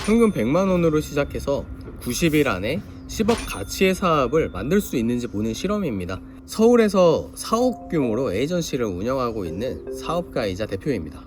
현금 100만 원으로 시작해서 90일 안에 10억 가치의 사업을 만들 수 있는지 보는 실험입니다. 서울에서 4억 규모로 에이전시를 운영하고 있는 사업가이자 대표입니다.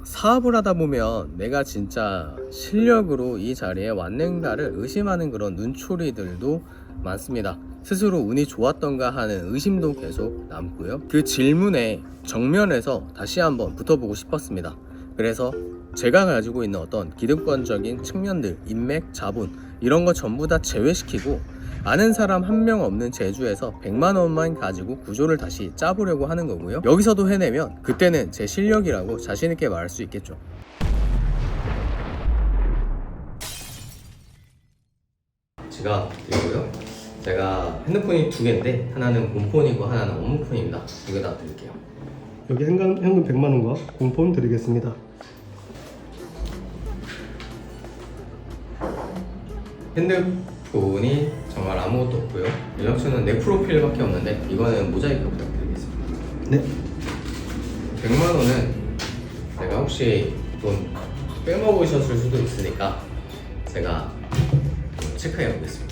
사업을 하다 보면 내가 진짜 실력으로 이 자리에 왔는가를 의심하는 그런 눈초리들도 많습니다. 스스로 운이 좋았던가 하는 의심도 계속 남고요. 그 질문에 정면에서 다시 한번 붙어보고 싶었습니다. 그래서 제가 가지고 있는 어떤 기득권적인 측면들, 인맥, 자본 이런 거 전부 다 제외시키고 아는 사람 한 명 없는 제주에서 100만 원만 가지고 구조를 다시 짜보려고 하는 거고요. 여기서도 해내면 그때는 제 실력이라고 자신 있게 말할 수 있겠죠. 지갑이고요. 제가 핸드폰이 두 개인데 하나는 공폰이고 하나는 업무폰입니다. 두 개 다 드릴게요. 여기 현금 100만 원과 공폰 드리겠습니다. 핸드폰이 정말 아무것도 없고요. 연락처는 내 프로필밖에 없는데 이거는 모자이크 부탁드리겠습니다. 네. 100만 원은 내가 혹시 돈 빼먹으셨을 수도 있으니까 제가 체크해 보겠습니다.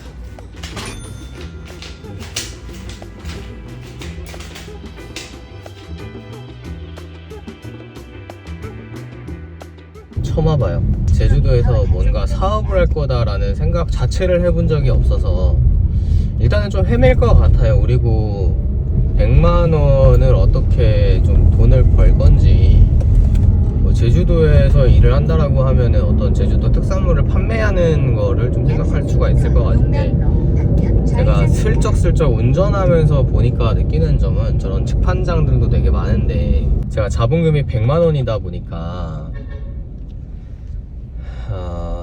처음 와봐요. 제주도에서 뭔가 사업을 할 거다라는 생각 자체를 해본 적이 없어서 일단은 좀 헤맬 것 같아요. 그리고 100만 원을 어떻게 좀 돈을 벌 건지, 뭐 제주도에서 일을 한다라고 하면은 어떤 제주도 특산물을 판매하는 거를 좀 생각할 수가 있을 것 같은데, 제가 슬쩍슬쩍 운전하면서 보니까 느끼는 점은 저런 측판장들도 되게 많은데 제가 자본금이 100만 원이다 보니까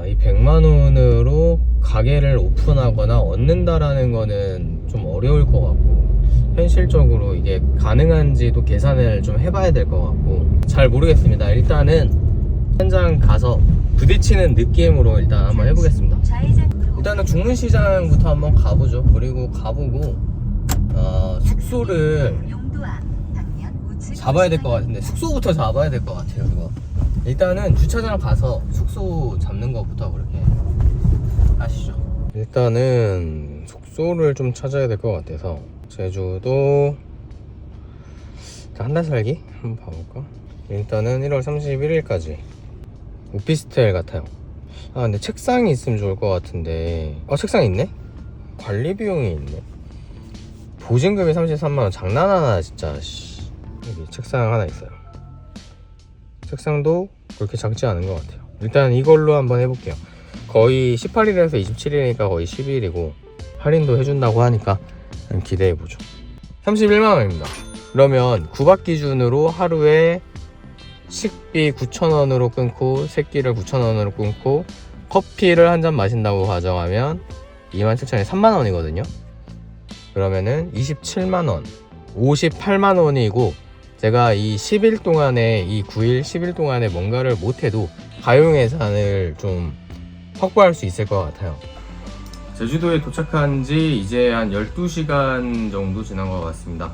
이 100만 원으로 가게를 오픈하거나 얻는다라는 거는 좀 어려울 것 같고, 현실적으로 이게 가능한지도 계산을 좀 해봐야 될 것 같고 잘 모르겠습니다. 일단은 현장 가서 부딪히는 느낌으로 일단 한번 해보겠습니다. 일단은 중문시장부터 한번 가보죠. 그리고 가보고 숙소를 잡아야 될 것 같은데, 숙소부터 잡아야 될 것 같아요. 이거 일단은 주차장 가서 숙소 잡는 것부터 그렇게 하시죠. 일단은 숙소를 좀 찾아야 될 것 같아서 제주도 한 달 살기 한번 봐볼까? 일단은 1월 31일까지 오피스텔 같아요. 근데 책상이 있으면 좋을 것 같은데, 책상 있네? 관리 비용이 있네. 보증금이 33만원 장난하나 진짜. 여기 책상 하나 있어요. 책상도 그렇게 작지 않은 것 같아요. 일단 이걸로 한번 해볼게요. 거의 18일에서 27일이니까 거의 10일이고 할인도 해준다고 하니까 기대해보죠. 31만원입니다 그러면 9박 기준으로 하루에 식비 9,000원으로 끊고 새끼를 9,000원으로 끊고 커피를 한 잔 마신다고 가정하면 27,000원에 3만원이거든요 그러면은 27만원 58만원이고, 제가 이 10일 동안에, 이 9일 10일 동안에 뭔가를 못해도 가용예산을 좀 확보할 수 있을 것 같아요. 제주도에 도착한 지 이제 한 12시간 정도 지난 것 같습니다.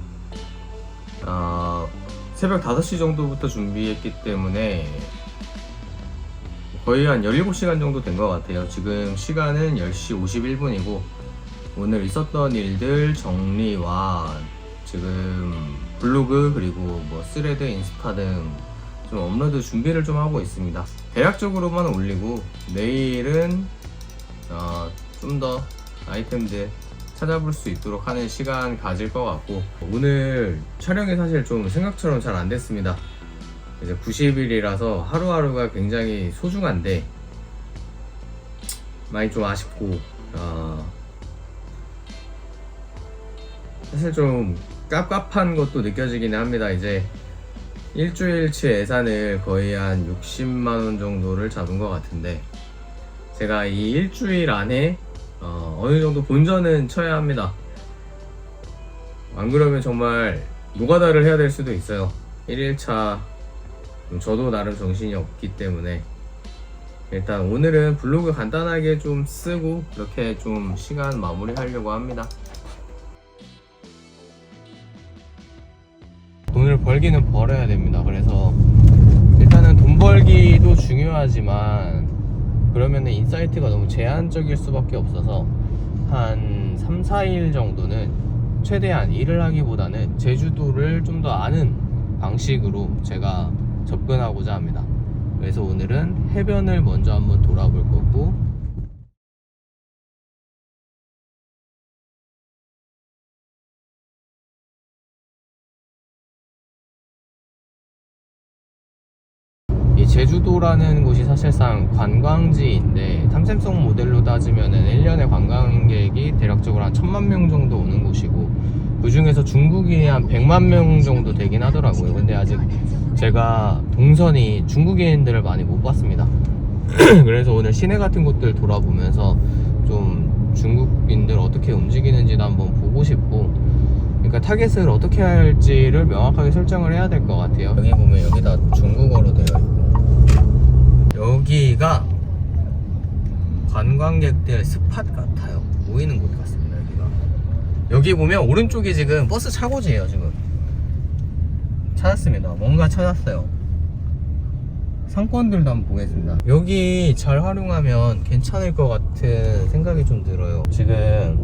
새벽 5시 정도부터 준비했기 때문에 거의 한 17시간 정도 된 것 같아요. 지금 시간은 10시 51분이고 오늘 있었던 일들 정리와 지금 블로그 그리고 뭐 스레드, 인스타 등 좀 업로드 준비를 좀 하고 있습니다. 대략적으로만 올리고 내일은 좀 더 아이템들 찾아볼 수 있도록 하는 시간 가질 것 같고, 오늘 촬영이 사실 좀 생각처럼 잘 안 됐습니다. 이제 90일이라서 하루하루가 굉장히 소중한데 많이 좀 아쉽고, 사실 좀 깝깝한 것도 느껴지긴 합니다. 이제 일주일치 예산을 거의 한 60만원 정도를 잡은 것 같은데, 제가 이 일주일 안에 어느 정도 본전은 쳐야 합니다. 안 그러면 정말 노가다를 해야 될 수도 있어요. 1일차 저도 나름 정신이 없기 때문에 일단 오늘은 블로그 간단하게 좀 쓰고 이렇게 좀 시간 마무리 하려고 합니다. 돈을 벌기는 벌어야 됩니다. 그래서 일단은 돈 벌기도 중요하지만 그러면은 인사이트가 너무 제한적일 수밖에 없어서 한 3, 4일 정도는 최대한 일을 하기보다는 제주도를 좀 더 아는 방식으로 제가 접근하고자 합니다. 그래서 오늘은 해변을 먼저 한번 돌아볼 거고, 이 제주도라는 곳이 사실상 관광지인데 탐샘성 모델로 따지면은 1년에 관광객이 대략적으로 한 1000만 명 정도 오는 곳이고, 그 중에서 중국인이 한 100만 명 정도 되긴 하더라고요. 근데 아직 제가 동선이 중국인들을 많이 못 봤습니다. 그래서 오늘 시내 같은 곳들 돌아보면서 좀 중국인들 어떻게 움직이는지도 한번 보고 싶고, 그러니까 타겟을 어떻게 할지를 명확하게 설정을 해야 될 것 같아요. 여기 보면 여기다 중국어로 되어 있고, 여기가 관광객들 스팟 같아요. 모이는 곳 같습니다. 여기 보면 오른쪽이 지금 버스 차고지예요. 지금 찾았습니다. 뭔가 찾았어요. 상권들도 한번 보겠습니다. 여기 잘 활용하면 괜찮을 것 같은 생각이 좀 들어요. 지금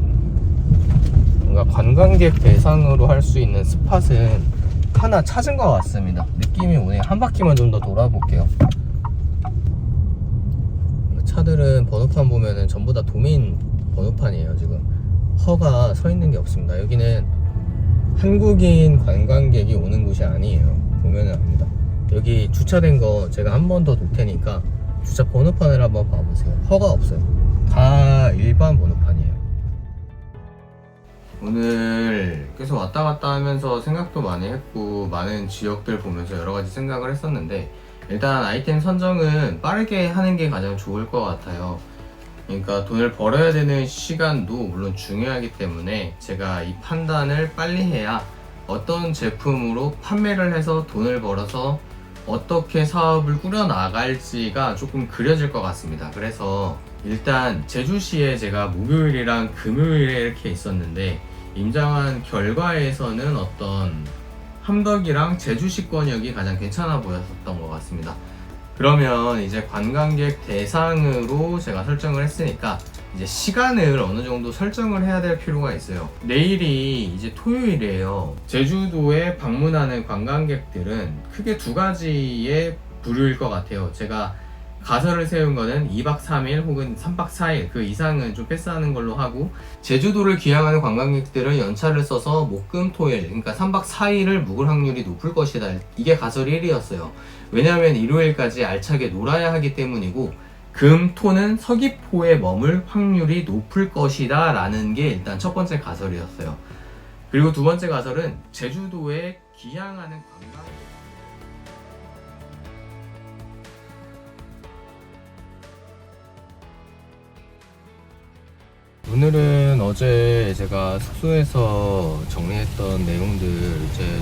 뭔가 관광객 대상으로 할 수 있는 스팟은 하나 찾은 것 같습니다. 느낌이 오네요. 한 바퀴만 좀 더 돌아볼게요. 차들은 번호판 보면은 전부 다 도민 번호판이에요. 지금 허가 서 있는 게 없습니다. 여기는 한국인 관광객이 오는 곳이 아니에요. 보면은 압니다. 여기 주차된 거 제가 한 번 더 돌 테니까 주차 번호판을 한번 봐보세요. 허가 없어요. 다 일반 번호판이에요. 오늘 계속 왔다 갔다 하면서 생각도 많이 했고, 많은 지역들 보면서 여러 가지 생각을 했었는데, 일단 아이템 선정은 빠르게 하는 게 가장 좋을 것 같아요. 그러니까 돈을 벌어야 되는 시간도 물론 중요하기 때문에 제가 이 판단을 빨리 해야 어떤 제품으로 판매를 해서 돈을 벌어서 어떻게 사업을 꾸려나갈지가 조금 그려질 것 같습니다. 그래서 일단 제주시에 제가 목요일이랑 금요일에 이렇게 있었는데, 임장한 결과에서는 어떤 함덕이랑 제주시권역이 가장 괜찮아 보였었던 것 같습니다. 그러면 이제 관광객 대상으로 제가 설정을 했으니까 이제 시간을 어느 정도 설정을 해야 될 필요가 있어요. 내일이 이제 토요일이에요. 제주도에 방문하는 관광객들은 크게 두 가지의 부류일 것 같아요. 제가 가설을 세운 거는 2박 3일 혹은 3박 4일 그 이상은 좀 패스하는 걸로 하고, 제주도를 귀향하는 관광객들은 연차를 써서 목, 금, 토일, 그러니까 3박 4일을 묵을 확률이 높을 것이다. 이게 가설 1이었어요. 왜냐하면 일요일까지 알차게 놀아야 하기 때문이고, 금, 토는 서귀포에 머물 확률이 높을 것이다 라는 게 일단 첫 번째 가설이었어요. 그리고 두 번째 가설은 제주도에 귀향하는 관광객, 오늘은 어제 제가 숙소에서 정리했던 내용들 이제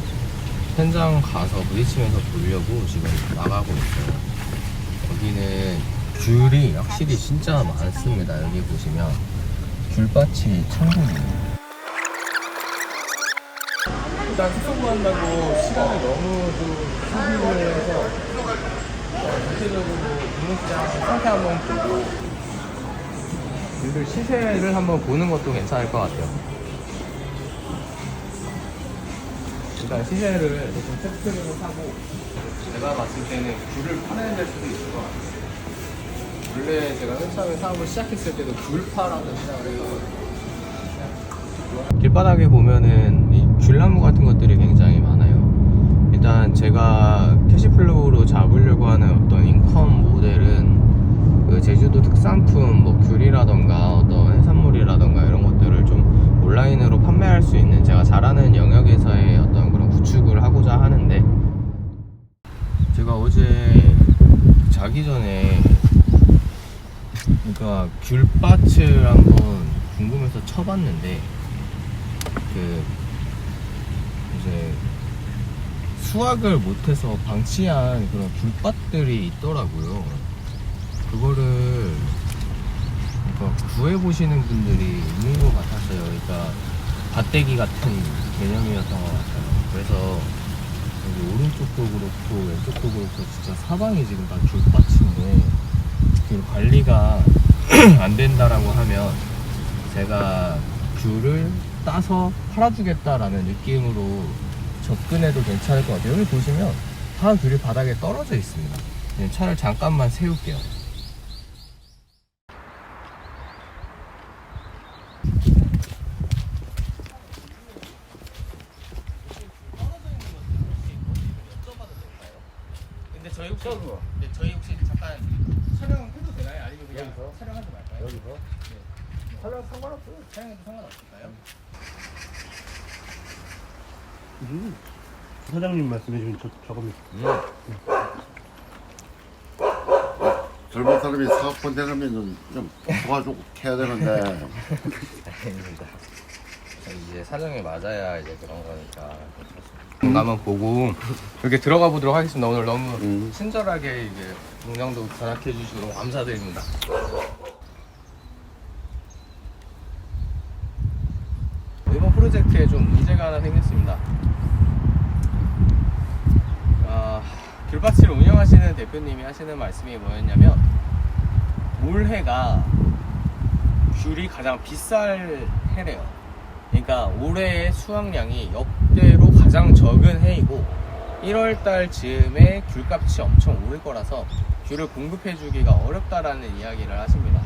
현장 가서 부딪히면서 보려고 지금 나가고 있어요. 여기는 귤이 확실히 진짜 많습니다. 여기 보시면 귤밭이 천국이에요. 일단 숙소 구한다고 시간을 너무 좀 소비를 해서 전체적으로 분무장 상태 한번 보고 귤들 시세를 한번 보는 것도 괜찮을 것 같아요. 일단 시세를 좀 체크를 하고, 제가 봤을 때는 귤을 파는 될 수도 있을 것 같아요. 원래 제가 맨 처음에 사업을 시작했을 때도 귤 파라고 시작을 했거든요. 길바닥에 보면은 이 귤나무 같은 것들이 굉장히 많아요. 일단 제가 캐시플로우로 잡으려고 하는 어떤 인컴 모델은 그 제주도 특산품 뭐 귤이라던가 어떤 해산물이라던가 이런 것들을 좀 온라인으로 판매할 수 있는 제가 잘하는 영역에서의 어떤 그런 구축을 하고자 하는데, 제가 어제 자기 전에 그러니까 귤밭을 한번 궁금해서 쳐봤는데, 그 이제 수확을 못해서 방치한 그런 귤밭들이 있더라고요. 그거를 그러니까 구해보시는 분들이 있는 것 같았어요. 그러니까 밭대기 같은 개념이었던 것 같아요. 그래서 여기 오른쪽도 그렇고 왼쪽도 그렇고 진짜 사방이 지금 다 귤밭인데, 귤 관리가 안 된다라고 하면 제가 귤을 따서 팔아주겠다라는 느낌으로 접근해도 괜찮을 것 같아요. 여기 보시면 다 귤이 바닥에 떨어져 있습니다. 차를 잠깐만 세울게요. 저희 혹시 잠깐 촬영해도 되나요? 아니면 그냥 여기서? 촬영하지 말까요? 여기서? 네. 촬영 상관없어요. 촬영해도 상관없을까요? 사장님 말씀해 주신 저겁니다. 젊은 사람이 사업권 되려면 좀 도와주고 해야 되는데. 아닙니다. 이제 사정이 맞아야 이제 그런 거니까. 한번 보고 이렇게 들어가 보도록 하겠습니다. 오늘 너무 친절하게 이제 동장도 전학해 주시고 너무 감사드립니다. 이번 프로젝트에 좀 문제가 하나 생겼습니다. 귤밭을 운영하시는 대표님이 하시는 말씀이 뭐였냐면 올해가 귤이 가장 비쌀 해래요. 그러니까 올해의 수확량이 역대로 가장 적은 해이고 1월달 즈음에 귤값이 엄청 오를 거라서 귤을 공급해주기가 어렵다라는 이야기를 하십니다.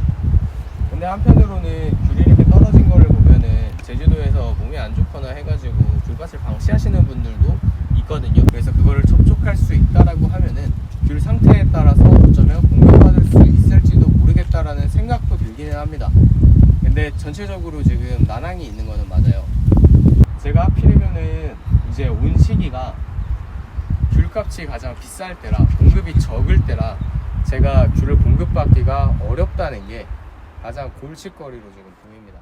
근데 한편으로는 귤이 이렇게 떨어진 거를 보면은 제주도에서 몸이 안 좋거나 해가지고 귤밭을 방치하시는 분들도 있거든요. 그래서 그거를 접촉할 수 있다라고 하면은 귤 상태에 따라서 어쩌면 공급받을 수 있을지도 모르겠다라는 생각도 들기는 합니다. 근데 전체적으로 지금 난항이 있는 거는 맞아요. 제가 하필이면은 이제 온 시기가 귤값이 가장 비쌀 때라 공급이 적을 때라 제가 귤을 공급받기가 어렵다는 게 가장 골칫거리로 지금 보입니다.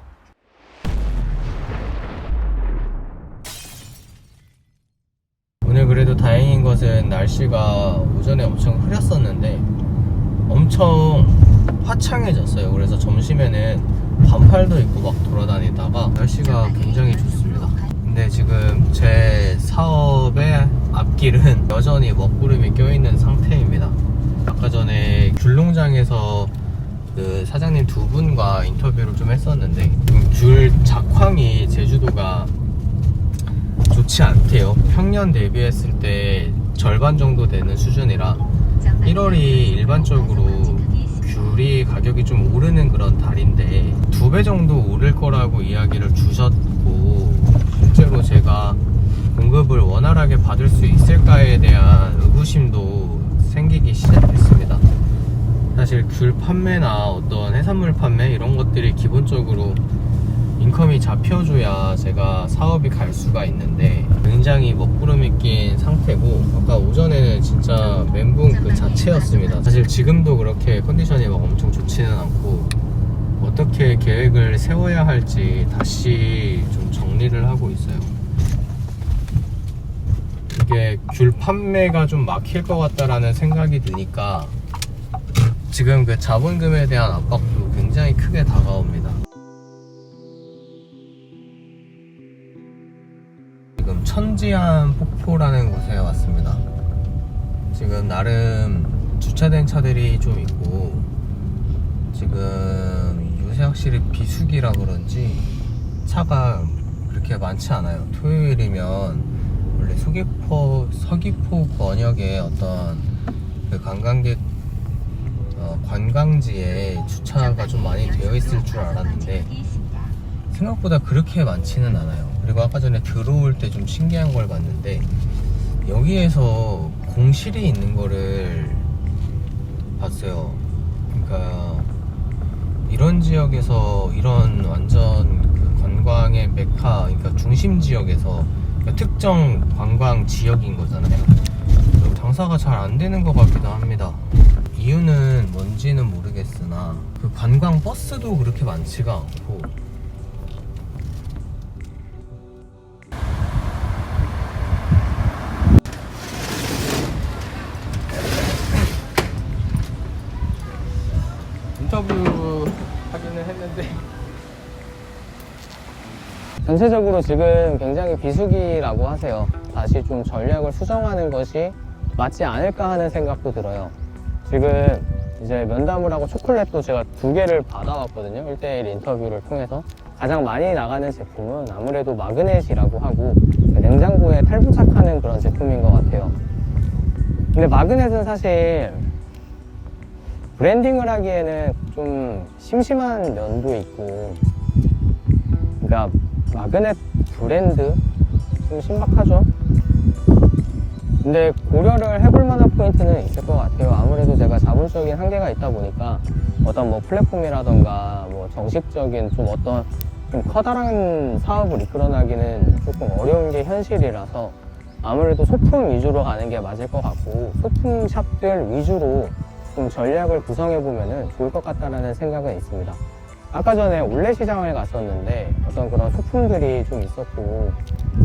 오늘 그래도 다행인 것은 날씨가 오전에 엄청 흐렸었는데 엄청 화창해졌어요. 그래서 점심에는 반팔도 입고 막 돌아다니다가 날씨가 굉장히 좋습니다. 근데 지금 제 사업의 앞길은 여전히 먹구름이 껴있는 상태입니다. 아까 전에 귤농장에서 그 사장님 두 분과 인터뷰를 좀 했었는데 귤 작황이 제주도가 좋지 않대요. 평년 대비했을 때 절반 정도 되는 수준이라 1월이 일반적으로 귤이 가격이 좀 오르는 그런 달인데 2배 정도 오를 거라고 이야기를 주셨고 실제로 제가 공급을 원활하게 받을 수 있을까에 대한 의구심도 생기기 시작했습니다. 사실 귤 판매나 어떤 해산물 판매 이런 것들이 기본적으로 인컴이 잡혀줘야 제가 사업이 갈 수가 있는데 굉장히 먹구름이 낀 상태고 아까 오전에는 진짜 멘붕 그 자체였습니다. 사실 지금도 그렇게 컨디션이 막 엄청 좋지는 않고 어떻게 계획을 세워야 할지 다시 좀 정리를 하고 있어요. 이게 귤 판매가 좀 막힐 것 같다라는 생각이 드니까 지금 그 자본금에 대한 압박도 굉장히 크게 다가옵니다. 지금 천지암 폭포라는 곳에 왔습니다. 지금 나름 주차된 차들이 좀 있고 지금 요새 확실히 비수기라 그런지 차가 그렇게 많지 않아요. 토요일이면 원래 서귀포 권역의 어떤 그 관광지에 주차가 좀 많이 되어 있을 줄 알았는데 생각보다 그렇게 많지는 않아요. 그리고 아까 전에 들어올 때 좀 신기한 걸 봤는데 여기에서 공실이 있는 거를 봤어요. 그러니까 이런 지역에서 이런 완전 그 관광의 메카, 그러니까 중심 지역에서 그러니까 특정 관광 지역인 거잖아요. 장사가 잘 안 되는 것 같기도 합니다. 이유는 뭔지는 모르겠으나 그 관광 버스도 그렇게 많지가 않고 인터뷰 하기는 했는데 전체적으로 지금 굉장히 비수기라고 하세요. 다시 좀 전략을 수정하는 것이 맞지 않을까 하는 생각도 들어요. 지금 이제 면담을 하고 초콜릿도 제가 2개를 받아왔거든요. 1대1 인터뷰를 통해서. 가장 많이 나가는 제품은 아무래도 마그넷이라고 하고 냉장고에 탈부착하는 그런 제품인 것 같아요. 근데 마그넷은 사실 브랜딩을 하기에는 좀 심심한 면도 있고, 그러니까 마그넷 브랜드 좀 신박하죠. 근데 고려를 해볼 만한 포인트는 있을 것 같아요. 아무래도 제가 자본적인 한계가 있다 보니까 어떤 뭐 플랫폼이라던가 뭐 정식적인 좀 어떤 좀 커다란 사업을 이끌어나기는 조금 어려운 게 현실이라서 아무래도 소품 위주로 가는 게 맞을 것 같고, 소품 샵들 위주로 좀 전략을 구성해 보면은 좋을 것 같다라는 생각은 있습니다. 아까 전에 올레 시장을 갔었는데 어떤 그런 소품들이 좀 있었고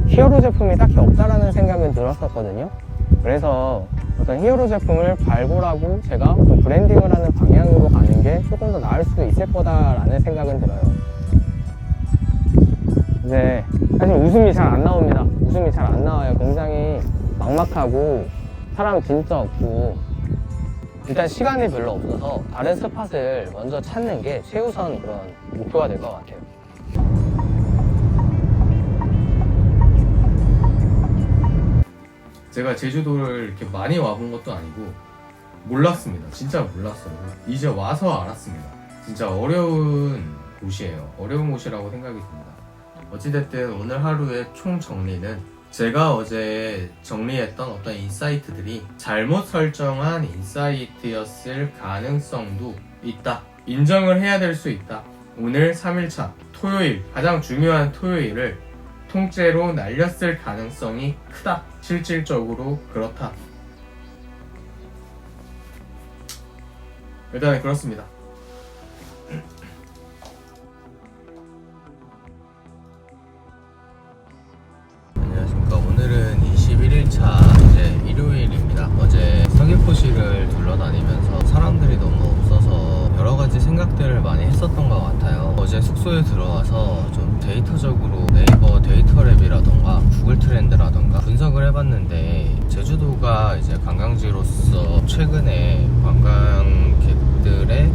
히어로 제품이 딱히 없다라는 생각은 들었었거든요. 그래서 어떤 히어로 제품을 발굴하고 제가 좀 브랜딩을 하는 방향으로 가는 게 조금 더 나을 수 있을 거다라는 생각은 들어요. 이제 사실 웃음이 잘 안 나옵니다. 웃음이 잘 안 나와요. 굉장히 막막하고 사람 진짜 없고, 일단 시간이 별로 없어서 다른 스팟을 먼저 찾는 게 최우선 그런 목표가 될 것 같아요. 제가 제주도를 이렇게 많이 와본 것도 아니고 몰랐습니다. 진짜 몰랐어요. 이제 와서 알았습니다. 진짜 어려운 곳이에요. 어려운 곳이라고 생각이 듭니다. 어찌됐든 오늘 하루의 총 정리는 제가 어제 정리했던 어떤 인사이트들이 잘못 설정한 인사이트였을 가능성도 있다. 인정을 해야 될 수 있다. 오늘 3일차 토요일, 가장 중요한 토요일을 통째로 날렸을 가능성이 크다. 실질적으로 그렇다. 일단은 그렇습니다. 안녕하십니까. 오늘은 21일차 이제 일요일입니다. 어제 서귀포시를 둘러다니면서 사람들이 너무 없어서 여러가지 생각들을 많이 했었던 것 같아요. 어제 숙소에 들어와서 좀 데이터적으로 네이버 데이터랩이라던가 구글 트렌드라던가 분석을 해봤는데, 제주도가 이제 관광지로서 최근에 관광객들의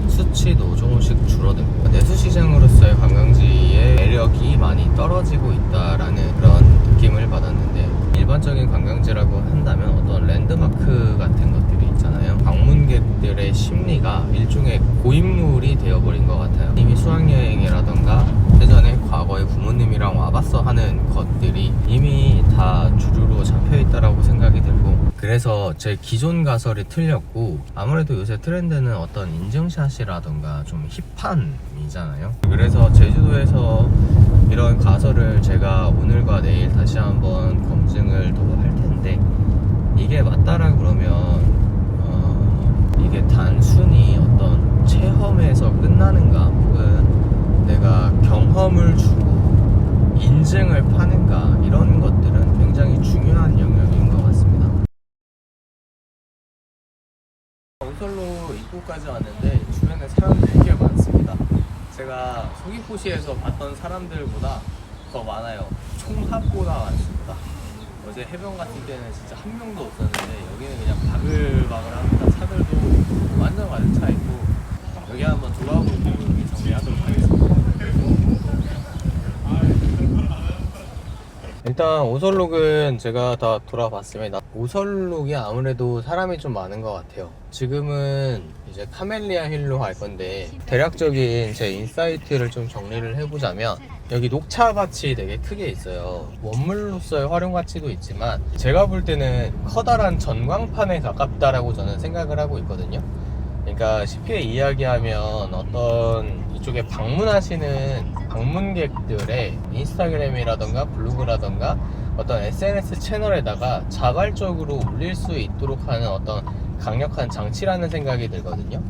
수치도 조금씩 줄어들고 내수시장으로서의 관광지의 매력이 많이 떨어지고 있다라는 그런 느낌을 받았는데, 일반적인 관광지라고 한다면 어떤 랜드마크 같은 것들이 있잖아요. 방문객들의 심리가 일종의 고인물이 되어버린 것 같아요. 이미 수학여행이라던가 예전에 과거에 부모님이랑 와봤어 하는 것들이 이미 다 주류로 잡혀있다라고 생각이 들고, 그래서 제 기존 가설이 틀렸고, 아무래도 요새 트렌드는 어떤 인증샷이라던가 좀 힙한이잖아요. 그래서 제주도에서 이런 가설을 제가 오늘과 내일 다시 한번 검증을 더 할 텐데, 이게 맞다라 그러면 이게 단순히 어떤 체험에서 끝나는가, 혹은 내가 경험을 주고 인증을 파는가, 이런 것들은 굉장히 중요한 영역인 것 같습니다. 오설로 입구까지 왔는데 주변에 사람들이 꽤 많습니다. 제가 서귀포시에서 봤던 사람들보다 더 많아요. 총합보다 많습니다. 어제 해변 같은 데는 진짜 한 명도 없었는데 여기는 그냥 바글바글합니다. 차들도 완전 가득 차 있고, 여기 한번 돌아보고 정리하도록 하겠습니다. 일단 오설록은 제가 다 돌아봤습니다. 오설록이 아무래도 사람이 좀 많은 것 같아요. 지금은 이제 카멜리아 힐로 갈 건데, 대략적인 제 인사이트를 좀 정리를 해보자면, 여기 녹차밭이 되게 크게 있어요. 원물로서의 활용 가치도 있지만 제가 볼 때는 커다란 전광판에 가깝다라고 저는 생각을 하고 있거든요. 그러니까 쉽게 이야기하면 어떤 이쪽에 방문하시는 방문객들의 인스타그램이라던가 블로그라던가 어떤 SNS 채널에다가 자발적으로 올릴 수 있도록 하는 어떤 강력한 장치라는 생각이 들거든요.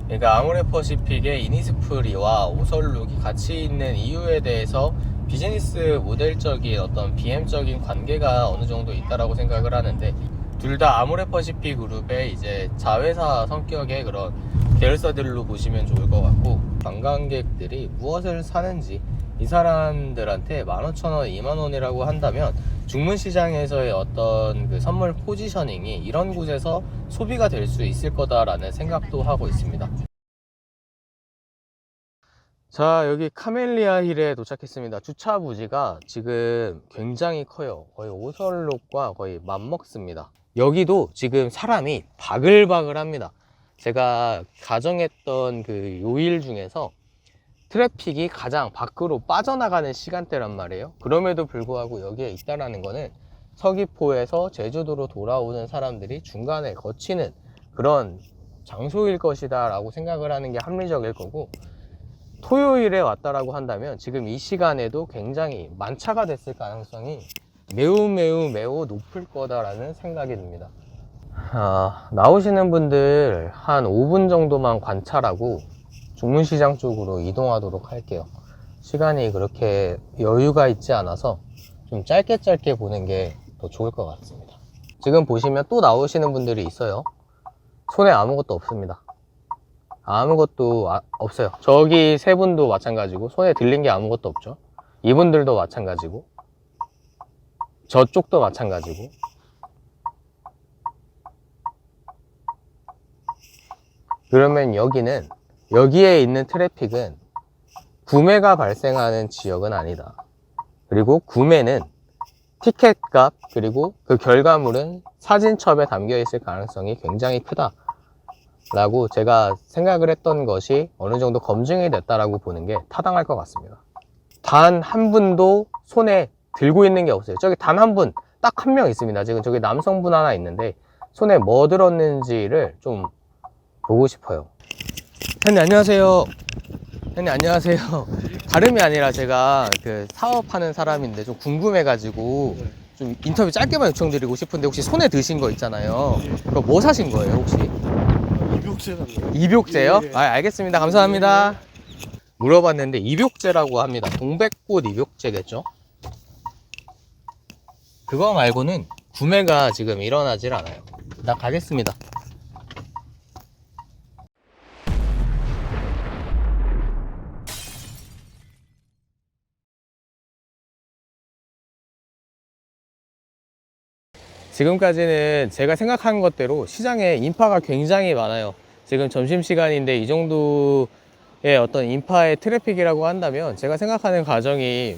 그러니까 아모레퍼시픽의 이니스프리와 오설룩이 같이 있는 이유에 대해서 비즈니스 모델적인 어떤 BM적인 관계가 어느 정도 있다라고 생각을 하는데, 둘 다 아모레퍼시픽 그룹의 이제 자회사 성격의 그런 계열사들로 보시면 좋을 것 같고, 관광객들이 무엇을 사는지, 이 사람들한테 15,000원, 20,000원이라고 한다면 중문시장에서의 어떤 그 선물 포지셔닝이 이런 곳에서 소비가 될 수 있을 거다라는 생각도 하고 있습니다. 자, 여기 카멜리아 힐에 도착했습니다. 주차 부지가 지금 굉장히 커요. 거의 오설록과 거의 맞먹습니다. 여기도 지금 사람이 바글바글 합니다. 제가 가정했던 그 요일 중에서 트래픽이 가장 밖으로 빠져나가는 시간대란 말이에요. 그럼에도 불구하고 여기에 있다라는 거는 서귀포에서 제주도로 돌아오는 사람들이 중간에 거치는 그런 장소일 것이다 라고 생각을 하는 게 합리적일 거고, 토요일에 왔다라고 한다면 지금 이 시간에도 굉장히 만차가 됐을 가능성이 매우 높을 거다라는 생각이 듭니다. 나오시는 분들 한 5분 정도만 관찰하고 중문시장 쪽으로 이동하도록 할게요. 시간이 그렇게 여유가 있지 않아서 좀 짧게 보는 게 더 좋을 것 같습니다. 지금 보시면 또 나오시는 분들이 있어요. 손에 아무것도 없습니다. 아무것도 없어요. 저기 세 분도 마찬가지고 손에 들린 게 아무것도 없죠. 이분들도 마찬가지고, 저쪽도 마찬가지고. 그러면 여기에 있는 트래픽은 구매가 발생하는 지역은 아니다. 그리고 구매는 티켓값, 그리고 그 결과물은 사진첩에 담겨 있을 가능성이 굉장히 크다 라고 제가 생각을 했던 것이 어느 정도 검증이 됐다라고 보는 게 타당할 것 같습니다. 단 한 분도 손에 들고 있는 게 없어요. 저기 단 한 분, 딱 한 명 있습니다. 지금 저기 남성분 하나 있는데 손에 뭐 들었는지를 좀 보고 싶어요. 형님 안녕하세요. 형님 안녕하세요. 다름이 아니라 제가 그 사업하는 사람인데 좀 궁금해가지고 좀 인터뷰 짧게만 요청드리고 싶은데, 혹시 손에 드신 거 있잖아요. 그거 뭐 사신 거예요 혹시? 입욕제요? 예. 알겠습니다. 감사합니다. 물어봤는데 입욕제라고 합니다. 동백꽃 입욕제겠죠? 그거 말고는 구매가 지금 일어나질 않아요. 나 가겠습니다. 지금까지는 제가 생각한 것대로 시장에 인파가 굉장히 많아요. 지금 점심시간인데 이 정도의 어떤 인파의 트래픽이라고 한다면 제가 생각하는 가정이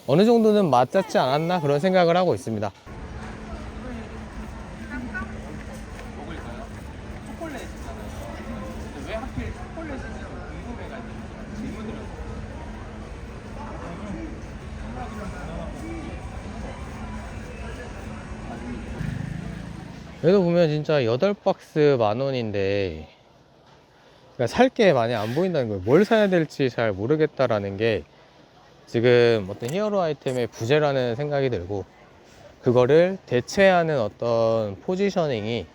어느 정도는 맞지 않았나 그런 생각을 하고 있습니다. 왜 하필 초콜릿인지 궁금해가지고 질문을 여기도 보면 진짜 8박스 10,000원인데 살 게 많이 안 보인다는 거예요. 뭘 사야 될지 잘 모르겠다라는 게 지금 어떤 히어로 아이템의 부재라는 생각이 들고, 그거를 대체하는 어떤 포지셔닝이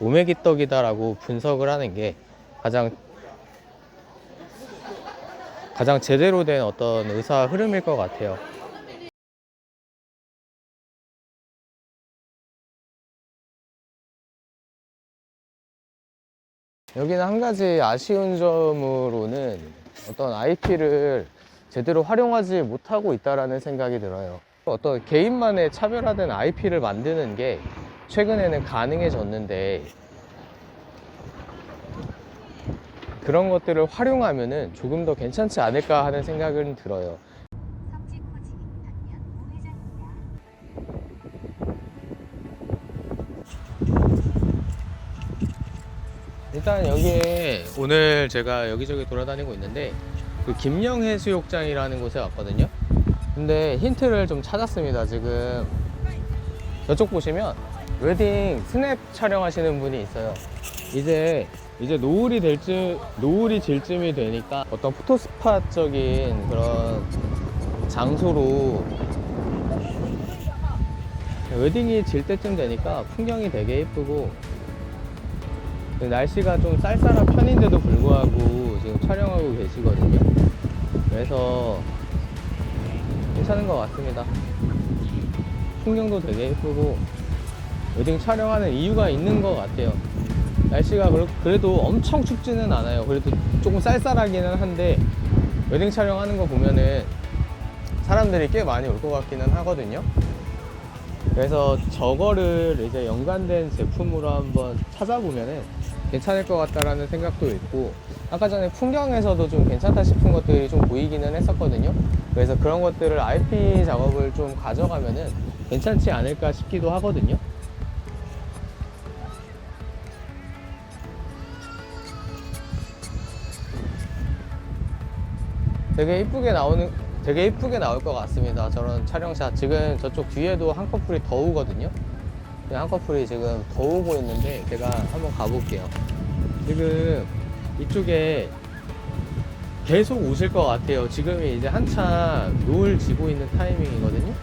오메기떡이다라고 분석을 하는 게 가장 제대로 된 어떤 의사 흐름일 것 같아요. 여기는 한 가지 아쉬운 점으로는 어떤 IP를 제대로 활용하지 못하고 있다라는 생각이 들어요. 어떤 개인만의 차별화된 IP를 만드는 게 최근에는 가능해졌는데, 그런 것들을 활용하면은 조금 더 괜찮지 않을까 하는 생각은 들어요. 일단 여기에 오늘 제가 여기저기 돌아다니고 있는데 그 김영해수욕장이라는 곳에 왔거든요. 근데 힌트를 좀 찾았습니다. 지금 저쪽 보시면 웨딩 스냅 촬영하시는 분이 있어요. 이제 노을이 질 쯤이 되니까 어떤 포토스팟적인 그런 장소로 웨딩이 질 때쯤 되니까 풍경이 되게 예쁘고, 날씨가 좀 쌀쌀한 편인데도 불구하고 지금 촬영하고 계시거든요. 그래서 괜찮은 것 같습니다. 풍경도 되게 예쁘고 웨딩 촬영하는 이유가 있는 것 같아요. 날씨가 그래도 엄청 춥지는 않아요. 그래도 조금 쌀쌀하기는 한데 웨딩 촬영하는 거 보면은 사람들이 꽤 많이 올 것 같기는 하거든요. 그래서 저거를 이제 연관된 제품으로 한번 찾아보면은 괜찮을 것 같다라는 생각도 있고, 아까 전에 풍경에서도 좀 괜찮다 싶은 것들이 좀 보이기는 했었거든요. 그래서 그런 것들을 RP 작업을 좀 가져가면은 괜찮지 않을까 싶기도 하거든요. 되게 이쁘게 나올 것 같습니다. 저런 촬영샷. 지금 저쪽 뒤에도 한 커플이 더 오거든요. 한 커플이 지금 더 오고 있는데 제가 한번 가볼게요. 지금 이쪽에 계속 오실 것 같아요. 지금이 이제 한참 노을 지고 있는 타이밍이거든요.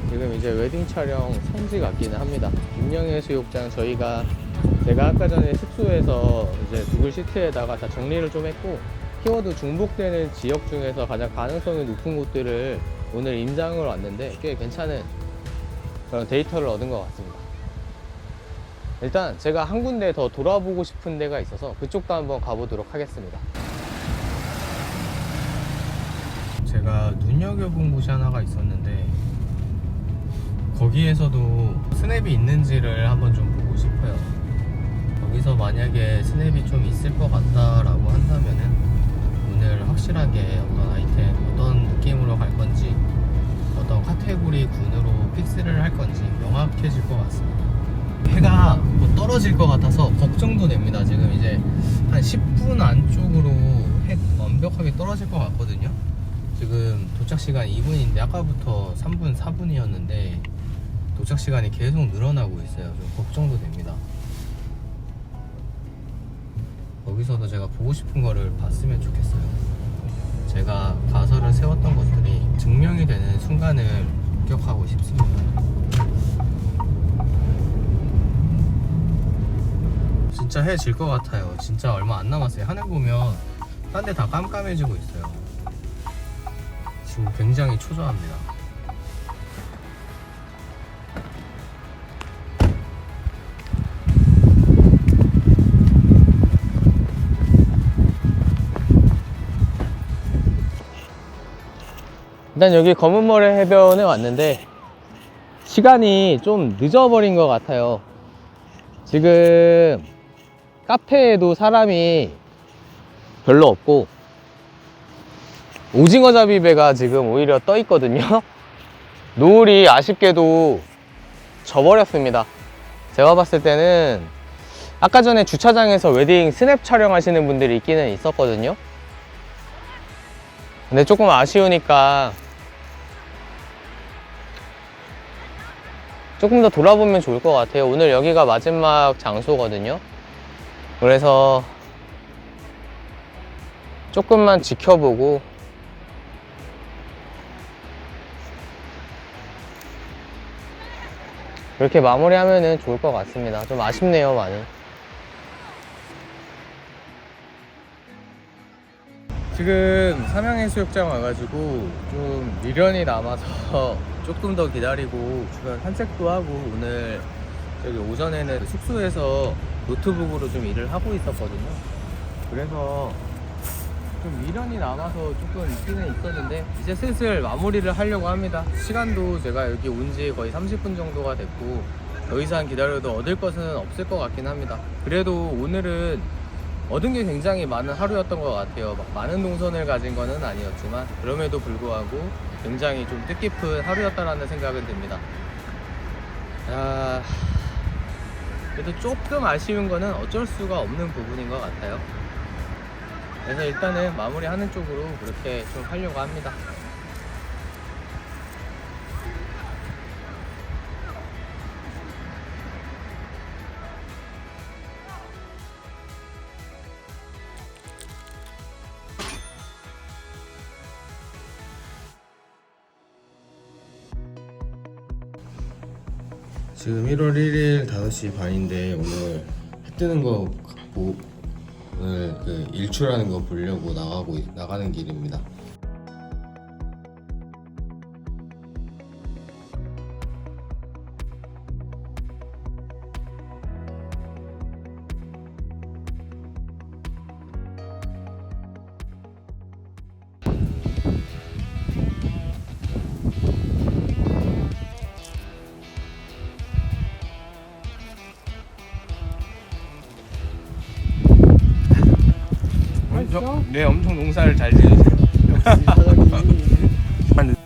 지금 이제 웨딩 촬영 성지 같기는 합니다. 김영해수욕장 제가 아까 전에 숙소에서 이제 구글 시트에다가 다 정리를 좀 했고, 키워드 중복되는 지역 중에서 가장 가능성이 높은 곳들을 오늘 임장을 왔는데 꽤 괜찮은 그런 데이터를 얻은 것 같습니다. 일단 제가 한 군데 더 돌아보고 싶은 데가 있어서 그쪽도 한번 가보도록 하겠습니다. 제가 눈여겨본 곳이 하나가 있었는데 거기에서도 스냅이 있는지를 한번 좀 보고 싶어요. 거기서 만약에 스냅이 좀 있을 것 같다라고 한다면은 오늘 확실하게 어떤 아이템, 어떤 느낌으로 갈 건지, 어떤 카테고리 군으로 픽스를 할 건지 명확해질 것 같습니다. 해가 뭐 떨어질 것 같아서 걱정도 됩니다. 지금 이제 한 10분 안쪽으로 해 완벽하게 떨어질 것 같거든요. 지금 도착 시간 2분인데 아까부터 3분, 4분이었는데 도착 시간이 계속 늘어나고 있어요. 좀 걱정도 됩니다. 거기서도 제가 보고 싶은 거를 봤으면 좋겠어요. 제가 가설을 세웠던 것들이 증명이 되는 순간을 목격하고 싶습니다. 진짜 해 질 것 같아요. 진짜 얼마 안 남았어요. 하늘 보면 딴 데 다 깜깜해지고 있어요. 지금 굉장히 초조합니다. 일단 여기 검은모래 해변에 왔는데 시간이 좀 늦어버린 것 같아요. 지금 카페에도 사람이 별로 없고 오징어 잡이배가 지금 오히려 떠 있거든요. 노을이 아쉽게도 져버렸습니다. 제가 봤을 때는 아까 전에 주차장에서 웨딩 스냅 촬영하시는 분들이 있기는 있었거든요. 근데 조금 아쉬우니까 조금 더 돌아보면 좋을 것 같아요. 오늘 여기가 마지막 장소거든요. 그래서 조금만 지켜보고 이렇게 마무리하면 좋을 것 같습니다. 좀 아쉽네요, 많이. 지금 삼양해수욕장 와가지고 좀 미련이 남아서 조금 더 기다리고 주변 산책도 하고, 오늘 저기 오전에는 숙소에서 노트북으로 좀 일을 하고 있었거든요. 그래서 좀 미련이 남아서 조금 있기는 있었는데 이제 슬슬 마무리를 하려고 합니다. 시간도 제가 여기 온 지 거의 30분 정도가 됐고 더 이상 기다려도 얻을 것은 없을 것 같긴 합니다. 그래도 오늘은 얻은 게 굉장히 많은 하루였던 것 같아요. 막 많은 동선을 가진 거는 아니었지만 그럼에도 불구하고 굉장히 좀 뜻깊은 하루였다라는 생각은 듭니다. 그래도 조금 아쉬운 거는 어쩔 수가 없는 부분인 것 같아요. 그래서 일단은 마무리하는 쪽으로 그렇게 좀 하려고 합니다. 지금 1월 1일 5시 반인데 오늘 해 뜨는 거 오늘 그 일출하는 거 보려고 나가는 길입니다. 엄청 네 엄청 농사를 잘 지으세요. 역시 사장님.